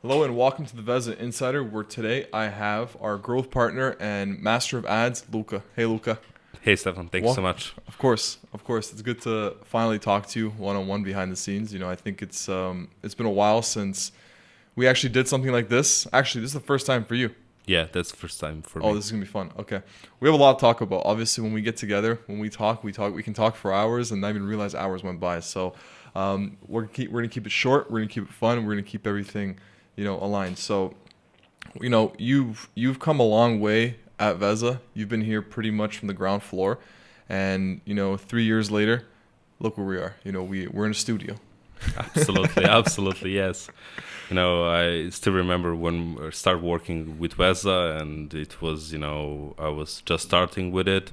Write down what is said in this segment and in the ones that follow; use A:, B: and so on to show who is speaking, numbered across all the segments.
A: Hello and welcome to the Veza Insider, where today I have our growth partner and master of ads, Luka. Hey, Luka.
B: Hey, Stefan. Thank you so much.
A: Of course. It's good to finally talk to you one-on-one behind the scenes. I think it's been a while since we actually did something like this. Actually, this is the first time for you.
B: Yeah, that's the first time for me.
A: Oh, this is gonna be fun. Okay, we have a lot to talk about. Obviously, when we get together, when we talk. We can talk for hours, and not even realize hours went by. So, we're gonna keep it short. We're gonna keep it fun. We're gonna keep everything, aligned. So, you've come a long way at Veza. You've been here pretty much from the ground floor, and 3 years later, look where we are. We're in a studio.
B: Absolutely, yes. I still remember when I started working with Veza, and it was, I was just starting with it.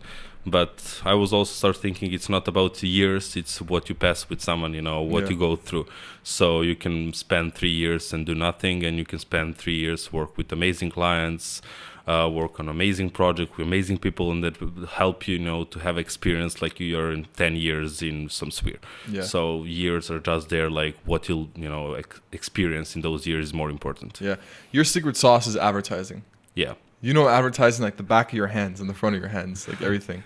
B: But I was also start thinking it's not about years, it's what you pass with someone, what you go through. So you can spend 3 years and do nothing, and you can spend 3 years work with amazing clients, work on amazing project with amazing people, and that will help you, to have experience like you are in 10 years in some sphere.
A: Yeah.
B: So years are just there, like what you'll, experience in those years is more important.
A: Yeah. Your secret sauce is advertising.
B: Yeah.
A: Advertising like the back of your hands and the front of your hands, like everything.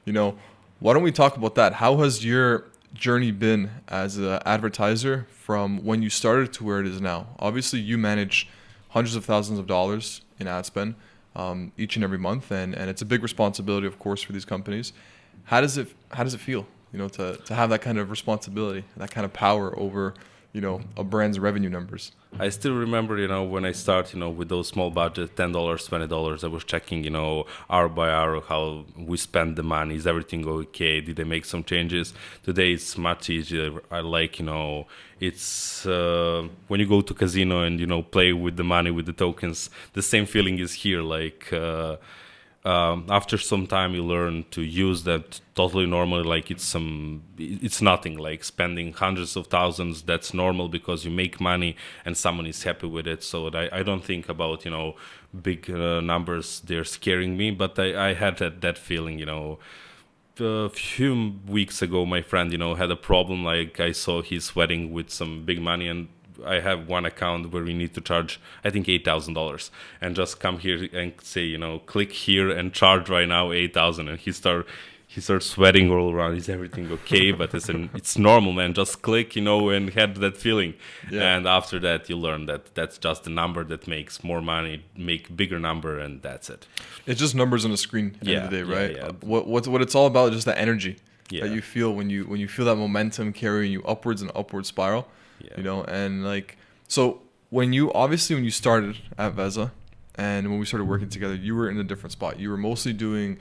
A: Why don't we talk about that? How has your journey been as an advertiser from when you started to where it is now? Obviously, you manage hundreds of thousands of dollars in ad spend each and every month, and it's a big responsibility, of course, for these companies. How does it feel, to have that kind of responsibility, that kind of power over, a brand's revenue numbers?
B: I still remember, when I start, with those small budget, $10, $20, I was checking, hour by hour, how we spend the money. Is everything okay? Did I make some changes? Today it's much easier. I like, it's when you go to casino and, play with the money, with the tokens, the same feeling is here. Like, after some time you learn to use that totally normally, like it's nothing, like spending hundreds of thousands. That's normal because you make money and someone is happy with it. So I don't think about big numbers, they're scaring me, but I had that feeling. A few weeks ago my friend had a problem. Like I saw he's sweating with some big money, and I have one account where we need to charge, I think, $8,000, and just come here and say, click here and charge right now 8,000, and he starts sweating all around. Is everything okay? But it's normal, man. Just click, and had that feeling. Yeah. And after that, you learn that that's just a number that makes more money, make bigger number, and that's it.
A: It's just numbers on a screen at the end of the day, right? Yeah. What it's all about is just the energy that you feel when you feel that momentum carrying you upwards and upward spiral.
B: Yeah.
A: And like, so when you started at Veza and when we started working together, you were in a different spot. You were mostly doing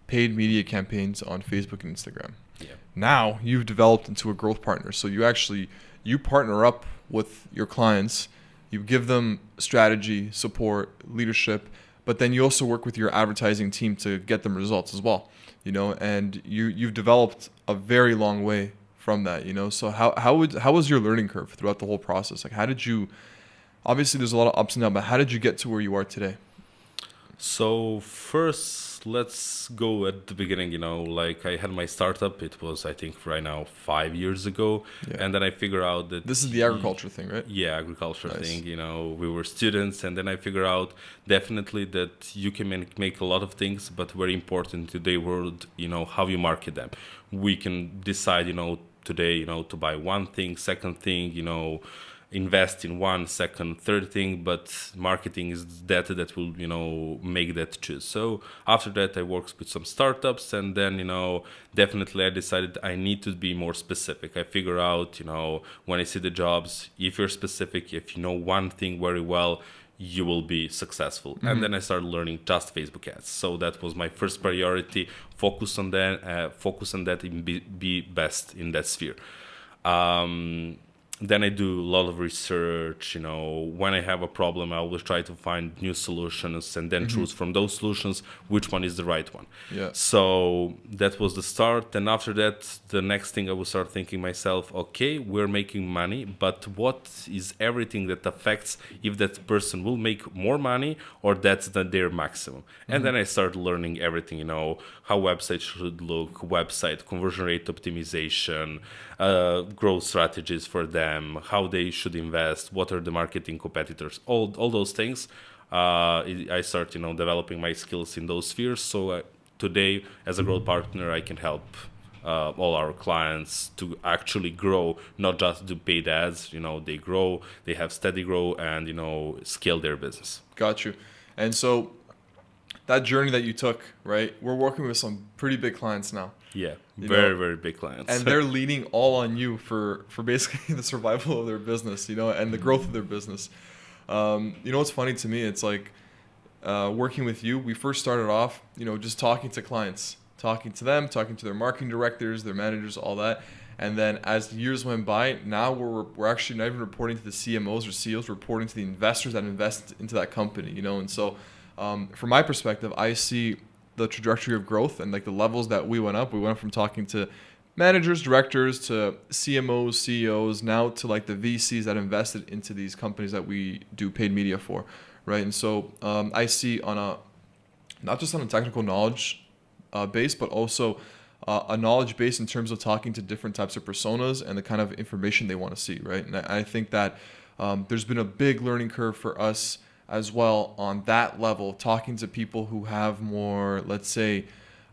A: paid media campaigns on Facebook and Instagram.
B: Yeah.
A: Now you've developed into a growth partner. So you partner up with your clients, you give them strategy, support, leadership, but then you also work with your advertising team to get them results as well. And you've developed a very long way from that, so how was your learning curve throughout the whole process? Like, how did you, obviously there's a lot of ups and downs, but how did you get to where you are today?
B: So first, let's go at the beginning. Like I had my startup. It was, I think, right now 5 years ago, and then I figured out that
A: this is the agriculture thing, right?
B: Yeah, agriculture
A: Nice.
B: thing. We were students, and then I figured out definitely that you can make a lot of things, but very important in today's world, how you market them. We can decide, today, to buy one thing, second thing, invest in one, second, third thing, but marketing is data that will, make that choose. So after that, I worked with some startups, and then, definitely I decided I need to be more specific. I figure out, when I see the jobs, if you're specific, if you know one thing very well, you will be successful. Mm-hmm. And then I started learning just Facebook ads. So that was my first priority. Focus on that and be best in that sphere. Then I do a lot of research. When I have a problem, I always try to find new solutions and then choose from those solutions which one is the right one.
A: Yeah.
B: So that was the start. And after that, the next thing I will start thinking myself, okay, we're making money, but what is everything that affects if that person will make more money or that's their maximum? And then I start learning everything, how websites should look, website conversion rate optimization, growth strategies for that. them, how they should invest, what are the marketing competitors, all those things. I start, developing my skills in those spheres. So today, as a growth partner, I can help all our clients to actually grow, not just do paid ads. They grow, they have steady grow, and scale their business.
A: Got you. And so that journey that you took, right? We're working with some pretty big clients now.
B: Yeah, very big clients.
A: And they're leaning all on you for basically the survival of their business, and the growth of their business. What's funny to me? It's like working with you. We first started off, just talking to clients, talking to them, talking to their marketing directors, their managers, all that. And then as years went by, now we're actually not even reporting to the CMOs or CEOs, we're reporting to the investors that invest into that company, And so from my perspective, I see the trajectory of growth and like the levels that we went up. We went from talking to managers, directors, to CMOs, CEOs, now to like the VCs that invested into these companies that we do paid media for, right? And so I see not just on a technical knowledge base, but also a knowledge base in terms of talking to different types of personas and the kind of information they want to see, right? And I think that there's been a big learning curve for us as well on that level, talking to people who have more, let's say,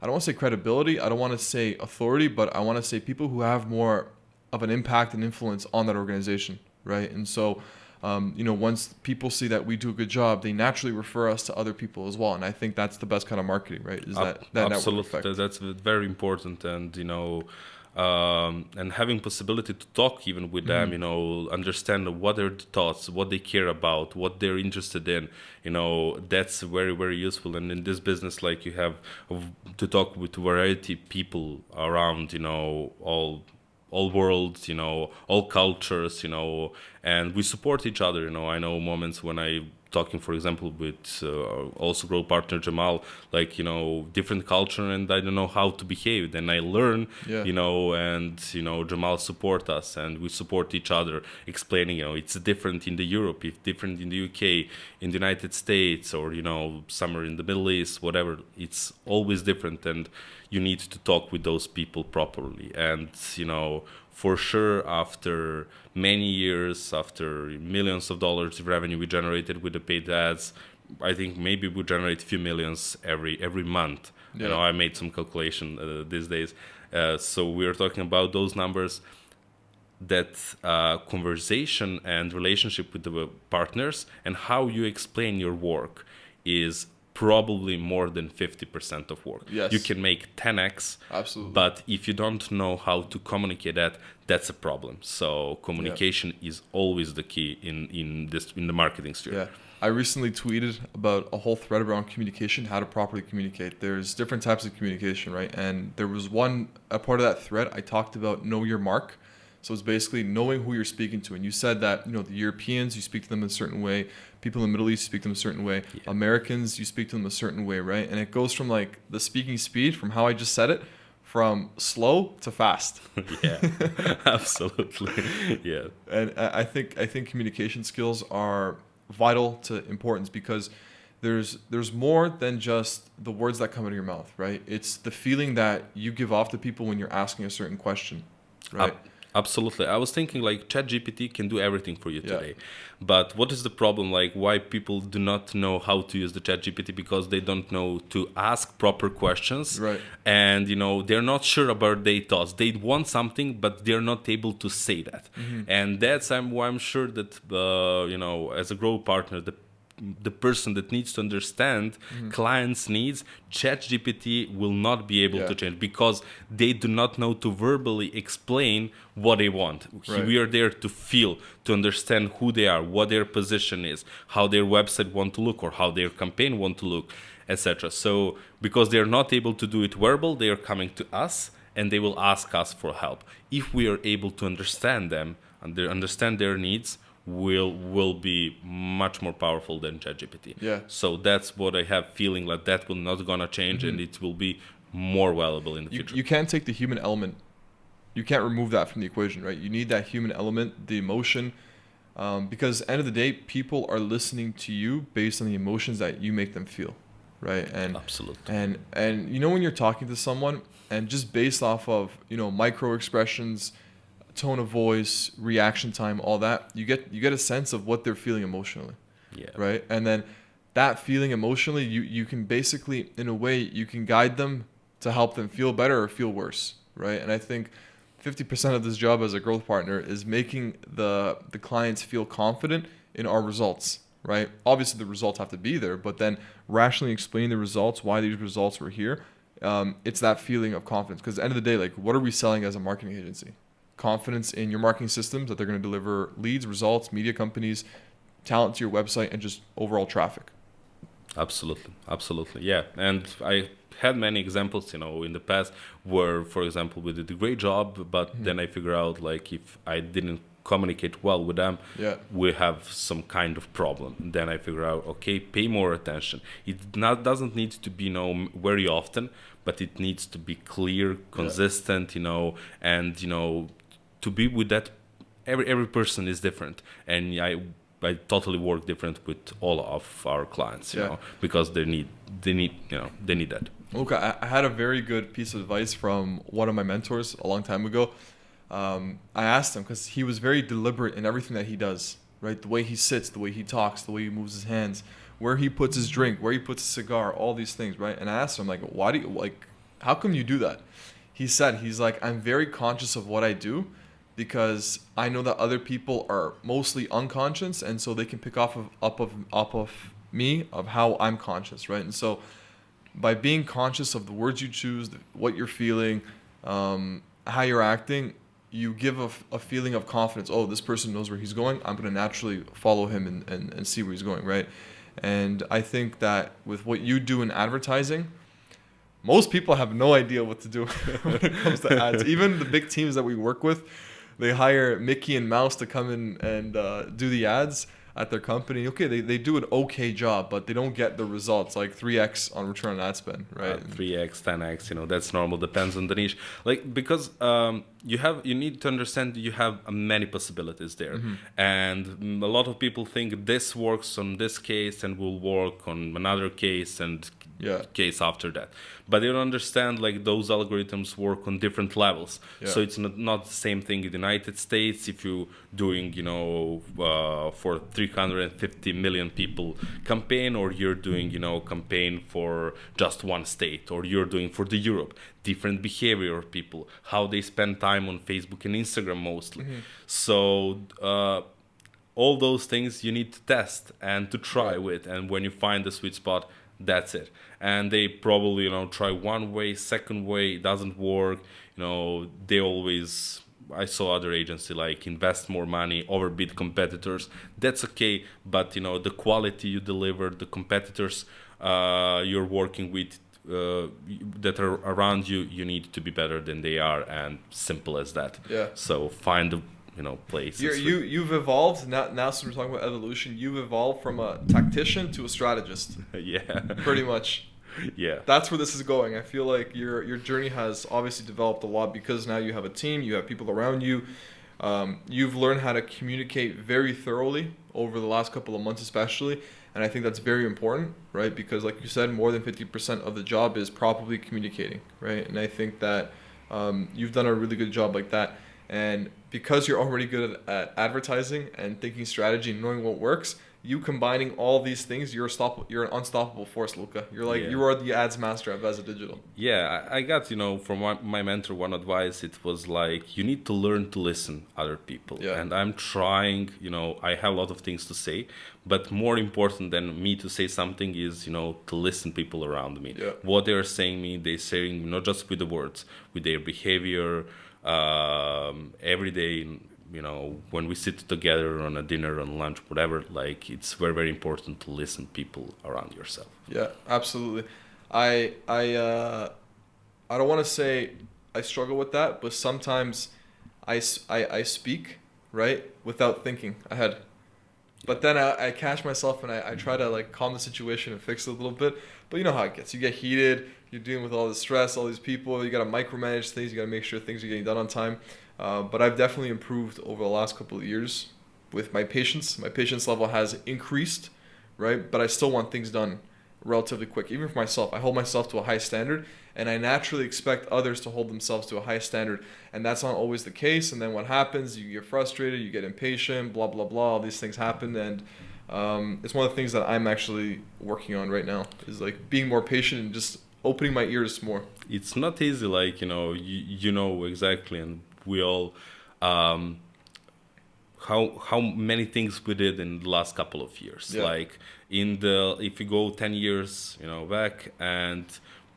A: I don't want to say credibility, I don't want to say authority, but I want to say people who have more of an impact and influence on that organization, right? And so, once people see that we do a good job, they naturally refer us to other people as well. And I think that's the best kind of marketing, right? Is that network effect.
B: That's very important. And, and having possibility to talk even with them, understand what are the thoughts, what they care about, what they're interested in, that's very, very useful. And in this business, like you have to talk with variety of people around, all worlds, all cultures, and we support each other. I know moments when I talking, for example, with also growth partner Jamal, like, different culture, and I don't know how to behave. Then I learn, and, Jamal support us, and we support each other, explaining, it's different in the Europe, it's different in the UK, in the United States, or, somewhere in the Middle East, whatever. It's always different, and you need to talk with those people properly. And, for sure, after many years, after millions of dollars of revenue we generated with the paid ads, I think maybe we generate a few millions every month.
A: Yeah.
B: I made some calculation these days. So we're talking about those numbers. That conversation and relationship with the partners and how you explain your work is probably more than 50% of work.
A: Yes.
B: You can make 10x.
A: Absolutely.
B: But if you don't know how to communicate that's a problem. So communication is always the key in the marketing sphere.
A: Yeah. I recently tweeted about a whole thread around communication, how to properly communicate. There's different types of communication, right? And there was a part of that thread I talked about know your mark. So it's basically knowing who you're speaking to. And you said that, the Europeans, you speak to them in a certain way. People in the Middle East, you speak to them a certain way. Yeah. Americans, you speak to them a certain way, right? And it goes from like the speaking speed, from how I just said it, from slow to fast.
B: Yeah, absolutely. Yeah.
A: And I think communication skills are vital to importance, because there's more than just the words that come out of your mouth, right? It's the feeling that you give off to people when you're asking a certain question, right?
B: Absolutely. I was thinking like ChatGPT can do everything for you today. But what is the problem? Like why people do not know how to use the ChatGPT? Because they don't know to ask proper questions.
A: Right.
B: And, they're not sure about their thoughts. They want something, but they're not able to say that. Mm-hmm. And that's why I'm sure that, as a growth partner, the person that needs to understand clients' needs, ChatGPT will not be able to change, because they do not know to verbally explain what they want. Right. We are there to feel, to understand who they are, what their position is, how their website want to look, or how their campaign want to look, etc. So because they're not able to do it verbal, they are coming to us and they will ask us for help. If we are able to understand them and understand their needs, will be much more powerful than ChatGPT.
A: Yeah.
B: So that's what I have feeling like that will not gonna change, and it will be more valuable in the future.
A: You can't take the human element. You can't remove that from the equation, right? You need that human element, the emotion, because at the end of the day, people are listening to you based on the emotions that you make them feel, right? And
B: absolutely.
A: And when you're talking to someone, and just based off of micro expressions, tone of voice, reaction time, all that, you get a sense of what they're feeling emotionally.
B: Yeah.
A: Right. And then that feeling emotionally, you can basically, in a way, you can guide them to help them feel better or feel worse. Right. And I think 50% of this job as a growth partner is making the clients feel confident in our results. Right. Obviously, the results have to be there, but then rationally explaining the results, why these results were here. It's that feeling of confidence. Because at the end of the day, like, what are we selling as a marketing agency? Confidence in your marketing systems that they're going to deliver leads, results, media companies, talent to your website, and just overall traffic.
B: Absolutely, yeah. And I had many examples, in the past where, for example, we did a great job, but then I figure out, like, if I didn't communicate well with them, we have some kind of problem. Then I figure out, okay, pay more attention. It doesn't need to be, very often, but it needs to be clear, consistent, and, to be with that. Every person is different, and I totally work different with all of our clients, because they need that.
A: Okay, I had a very good piece of advice from one of my mentors a long time ago. I asked him, because he was very deliberate in everything that he does, right? The way he sits, the way he talks, the way he moves his hands, where he puts his drink, where he puts his cigar, all these things, right? And I asked him, like, why do you, like, how come you do that? He said, he's like, I'm very conscious of what I do, because I know that other people are mostly unconscious, and so they can pick up of me of how I'm conscious, right? And so by being conscious of the words you choose, what you're feeling, how you're acting, you give a feeling of confidence. Oh, this person knows where he's going. I'm going to naturally follow him and see where he's going, right? And I think that with what you do in advertising, most people have no idea what to do when it comes to ads. Even the big teams that we work with, they hire Mickey and Mouse to come in and do the ads at their company. Okay, they do an okay job, but they don't get the results, like 3x on return on ad spend, right?
B: 3x, 10x, that's normal, depends on the niche. Like, because you need to understand you have many possibilities there. And a lot of people think this works on this case and will work on another case and case after that. But they don't understand, like, those algorithms work on different levels. So it's not the same thing in the United States if you're doing, for 350 million people campaign, or you're doing, campaign for just one state, or you're doing for the Europe. Different behavior of people, how they spend time on Facebook and Instagram mostly. So all those things you need to test and to try with. And when you find the sweet spot, that's it. And they probably, try one way, second way, it doesn't work. They always, I saw other agency like invest more money, overbid competitors. That's okay, but the quality you deliver, the competitors you're working with that are around you, you need to be better than they are, and simple as that. So find the place.
A: You've evolved now. Since we're talking about evolution, you've evolved from a tactician to a strategist. Pretty much. That's where this is going. I feel like your journey has obviously developed a lot, because now you have a team, you have people around you. You've learned how to communicate very thoroughly over the last couple of months especially, and I think that's very important, right? Because like you said, more than 50% of the job is properly communicating, right? And I think that you've done a really good job like that. And because you're already good at advertising and thinking strategy and knowing what works, you combining all these things, you're an unstoppable force, Luka. You're like, you are the ads master at Veza Digital.
B: I got, from my mentor, one advice. It was like, you need to learn to listen other people. And I'm trying, I have a lot of things to say, but more important than me to say something is, to listen people around me. What they're saying me, they're saying not just with the words, with their behavior, every day, when we sit together on a dinner, on lunch, whatever, like, it's very, very important to listen people around yourself.
A: Absolutely. I don't want to say I struggle with that, but sometimes I speak, right, without thinking ahead. But then I catch myself and I try to, like, calm the situation and fix it a little bit. But you know how it gets. You get heated. You're dealing with all this stress, all these people. You got to micromanage things. You got to make sure things are getting done on time. But I've definitely improved over the last couple of years with my patience. My patience level has increased, right? But I still want things done. relatively quick. Even for myself, I hold myself to a high standard, and I naturally expect others to hold themselves to a high standard, and that's not always the case. And then what happens? You get frustrated, you get impatient, blah blah blah. All these things happen, and it's one of the things that I'm actually working on right now, is like being more patient and just opening my ears more.
B: It's not easy, like, you know exactly, and we all, how many things we did in the last couple of years.
A: Yeah.
B: Like if you go 10 years, back, and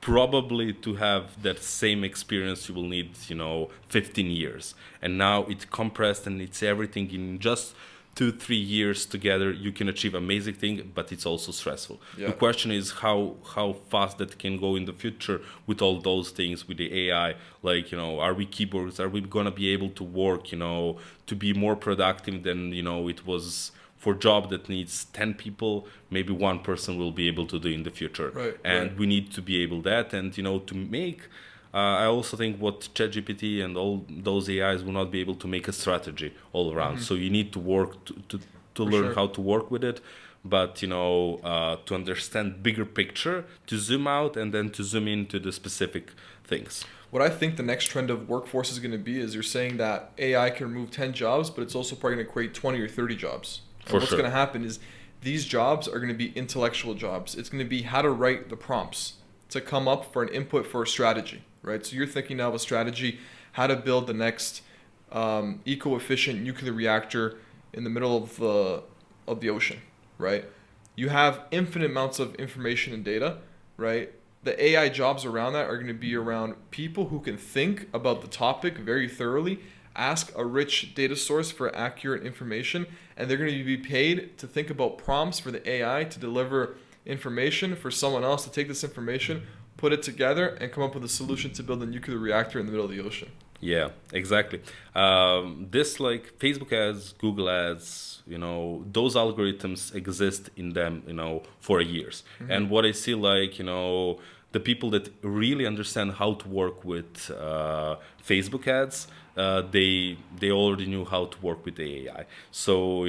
B: probably to have that same experience you will need, 15 years. And now it's compressed and it's everything in just 2-3 years together. You can achieve amazing thing, but it's also stressful.
A: Yeah.
B: The question is how fast that can go in the future with all those things, with the AI. Like, are we keyboards? Are we gonna be able to work, to be more productive than, it was for job that needs 10 people, maybe one person will be able to do in the future.
A: Right,
B: and
A: right.
B: we need to be able that, and, to make, I also think what ChatGPT and all those AIs will not be able to make a strategy all around. So you need to work to learn
A: sure.
B: how to work with it, but, to understand bigger picture, to zoom out and then to zoom into the specific things.
A: What I think the next trend of workforce is going to be is you're saying that AI can remove 10 jobs, but it's also probably going to create 20 or 30 jobs. And
B: For
A: what's
B: sure.
A: going to happen is these jobs are going to be intellectual jobs. It's going to be how to write the prompts to come up for an input for a strategy, right? So you're thinking now of a strategy, how to build the next eco-efficient nuclear reactor in the middle of the ocean, right? You have infinite amounts of information and data, right? The AI jobs around that are going to be around people who can think about the topic very thoroughly, ask a rich data source for accurate information, and they're going to be paid to think about prompts for the AI to deliver information for someone else to take this information, put it together, and come up with a solution to build a nuclear reactor in the middle of the ocean.
B: Yeah, exactly. This, like Facebook ads, Google ads, those algorithms exist in them, for years. And what I see, like, the people that really understand how to work with Facebook ads, they already knew how to work with the AI. So,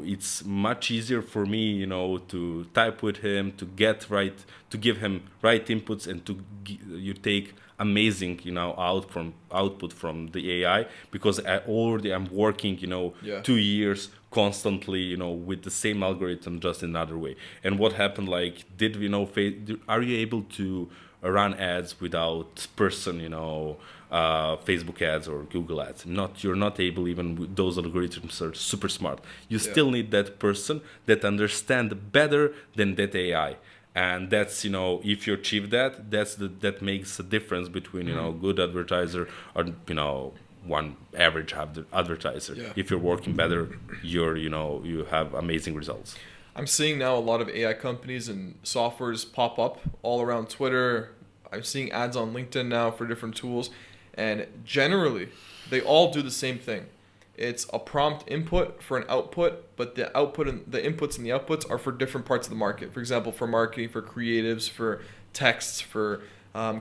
B: it's much easier for me, to type with him, to give him right inputs, and you take amazing, output from the AI, because I'm working,
A: Yeah.
B: 2 years constantly, with the same algorithm, just another way. And what happened, like, are you able to run ads without person, Facebook ads or Google ads? You're not able. Even with those algorithms are super smart. You still need that person that understand better than that AI. And that's, if you achieve that, that makes a difference between, good advertiser or, one average advertiser.
A: Yeah.
B: If you're working better, you have amazing results.
A: I'm seeing now a lot of AI companies and softwares pop up all around Twitter. I'm seeing ads on LinkedIn now for different tools. And generally, they all do the same thing. It's a prompt input for an output, but the output and the inputs and the outputs are for different parts of the market. For example, for marketing, for creatives, for texts, for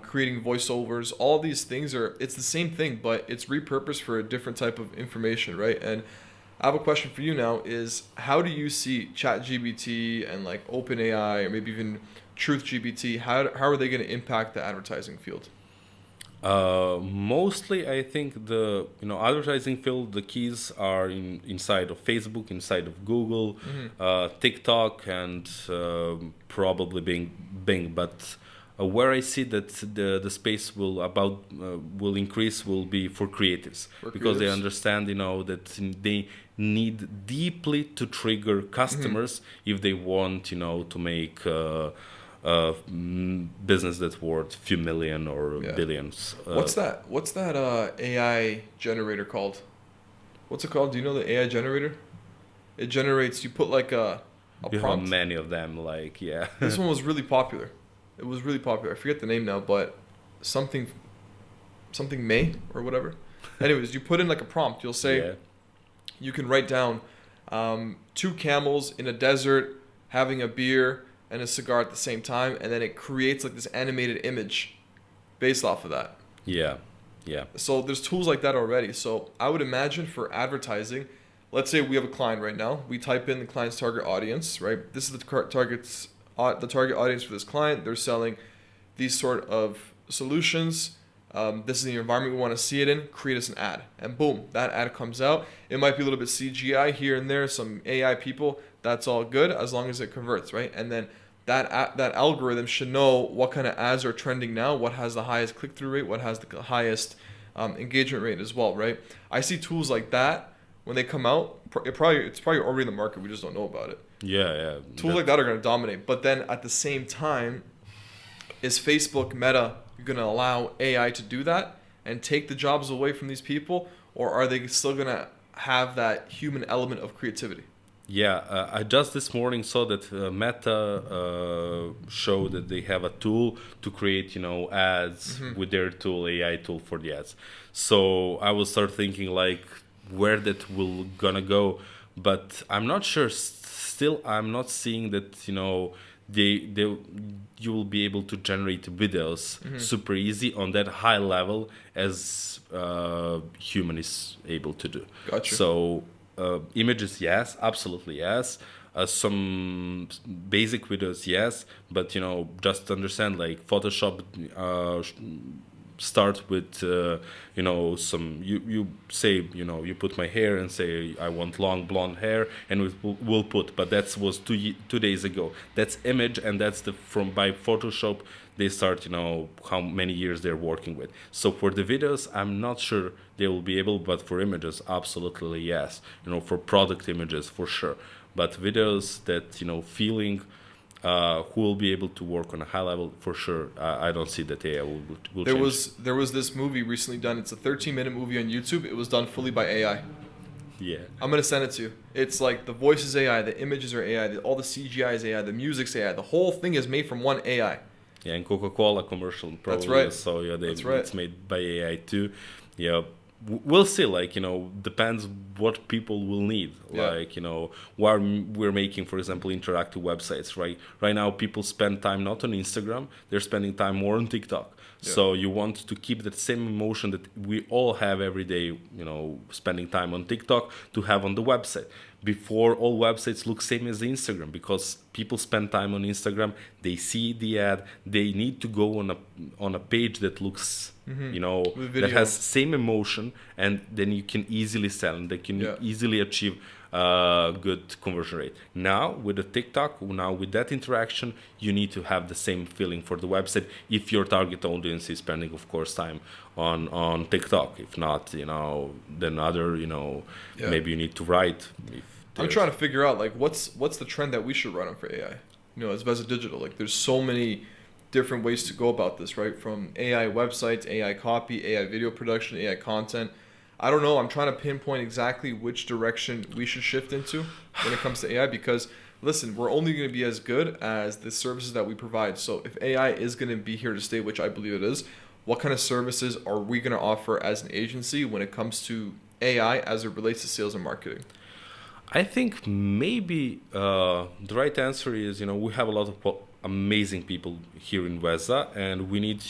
A: creating voiceovers. All these things it's the same thing, but it's repurposed for a different type of information, right? And I have a question for you now is, how do you see ChatGPT and like OpenAI or maybe even TruthGPT, how are they going to impact the advertising field?
B: Mostly, I think the advertising field, the keys are inside of Facebook, inside of Google, TikTok, and probably Bing. But where I see that the space will increase will be for creatives, because they understand that they need deeply to trigger customers if they want to make business that's worth few million or billions.
A: What's that AI generator called? What's it called? Do you know the AI generator? It generates, you put like a
B: You
A: prompt.
B: have many of them, like, yeah.
A: This one was really popular. It was really popular. I forget the name now, but something May or whatever. Anyways, you put in like a prompt. You'll say, you can write down 2 camels in a desert having a beer and a cigar at the same time, and then it creates like this animated image based off of that.
B: Yeah.
A: So there's tools like that already. So I would imagine for advertising, let's say we have a client right now. We type in the client's target audience, right? This is the target's the target audience for this client. They're selling these sort of solutions. This is the environment we want to see it in. Create us an ad, and boom, that ad comes out. It might be a little bit CGI here and there, some AI people. That's all good as long as it converts, right? And then that algorithm should know what kind of ads are trending now, what has the highest click-through rate, what has the highest engagement rate as well, right? I see tools like that when they come out. It's probably already in the market. We just don't know about it.
B: Yeah.
A: Tools like that are going to dominate. But then at the same time, is Facebook Meta going to allow AI to do that and take the jobs away from these people, or are they still going to have that human element of creativity?
B: Yeah, I just this morning saw that Meta showed that they have a tool to create, ads with their tool, AI tool for the ads. So I will start thinking like where that will gonna go, but I'm not sure. Still, I'm not seeing that, you will be able to generate videos super easy on that high level as human is able to do.
A: Gotcha.
B: So. Images, yes, absolutely yes. Some basic videos, yes, but just understand like Photoshop. Start with some you say you put my hair and say I want long blonde hair, and we'll put, but that was 2 days ago. That's image, and that's from by Photoshop. They start how many years they're working with. So for the videos, I'm not sure they will be able, but for images, absolutely yes. For product images for sure, but videos that feeling. Who will be able to work on a high level for sure. I don't see that AI will change.
A: There was this movie recently done. It's a 13-minute movie on YouTube. It was done fully by AI.
B: Yeah.
A: I'm gonna send it to you. It's like the voice is AI, the images are AI, all the CGI is AI, the music's AI. The whole thing is made from one AI.
B: Yeah, and Coca-Cola commercial probably.
A: That's right.
B: So yeah,
A: That's right.
B: It's made by AI too. Yeah. We'll see, depends what people will need.
A: Yeah.
B: While we're making, for example, interactive websites, right? Right now, people spend time not on Instagram, they're spending time more on TikTok. Yeah. So you want to keep that same emotion that we all have every day, spending time on TikTok to have on the website. Before, all websites look same as Instagram because people spend time on Instagram, they see the ad, they need to go on a page that looks that has same emotion, and then you can easily sell and they can easily achieve good conversion rate. Now with the TikTok, with that interaction, you need to have the same feeling for the website if your target audience is spending, of course, time on TikTok. If not, then other, maybe you need to write.
A: I'm trying to figure out what's the trend that we should run on for AI. As Veza Digital, there's so many different ways to go about this, right? From AI websites, AI copy, AI video production, AI content. I don't know. I'm trying to pinpoint exactly which direction we should shift into when it comes to AI because, listen, we're only going to be as good as the services that we provide. So if AI is going to be here to stay, which I believe it is, what kind of services are we going to offer as an agency when it comes to AI as it relates to sales and marketing?
B: I think maybe the right answer is, we have a lot of amazing people here in Veza, and we need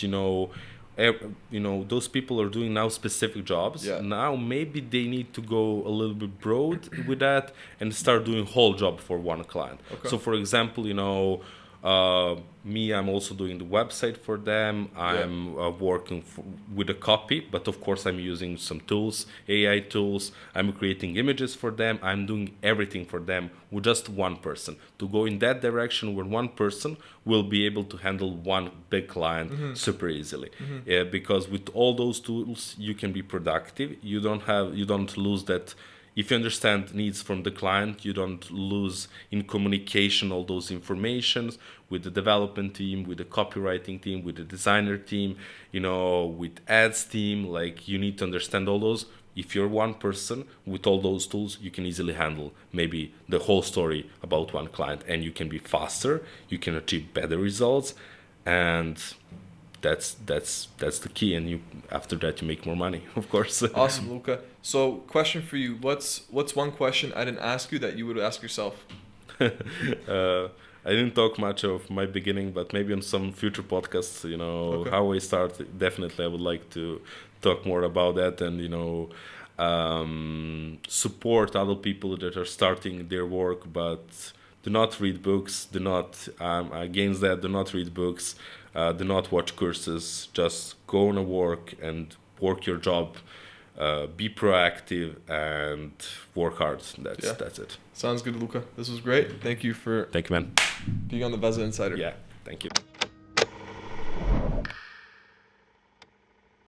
B: those people are doing now specific jobs.
A: Yeah.
B: Now maybe they need to go a little bit broad with that and start doing whole job for one client.
A: Okay.
B: So for example, I'm also doing the website for them. I'm working with a copy, but of course I'm using some tools, AI tools. I'm creating images for them. I'm doing everything for them with just one person. To go in that direction where one person will be able to handle one big client super easily. Because with all those tools, you can be productive. You don't lose that. If you understand needs from the client, you don't lose in communication all those informations with the development team, with the copywriting team, with the designer team, with ads team. You need to understand all those. If you're one person with all those tools, you can easily handle maybe the whole story about one client, and you can be faster, you can achieve better results, and that's the key. And after that you make more money, of course.
A: Awesome, Luka. So question for you, what's one question I didn't ask you that you would ask yourself?
B: I didn't talk much of my beginning, but maybe on some future podcasts,
A: Okay.
B: How I start. Definitely I would like to talk more about that, and support other people that are starting their work but do not read books. Do not against that. Do not read books. Do not watch courses. Just go on a work and work your job. Be proactive and work hard. That's it.
A: Sounds good, Luka. This was great. Thank you,
B: man.
A: being on the Veza Insider.
B: Yeah, thank you.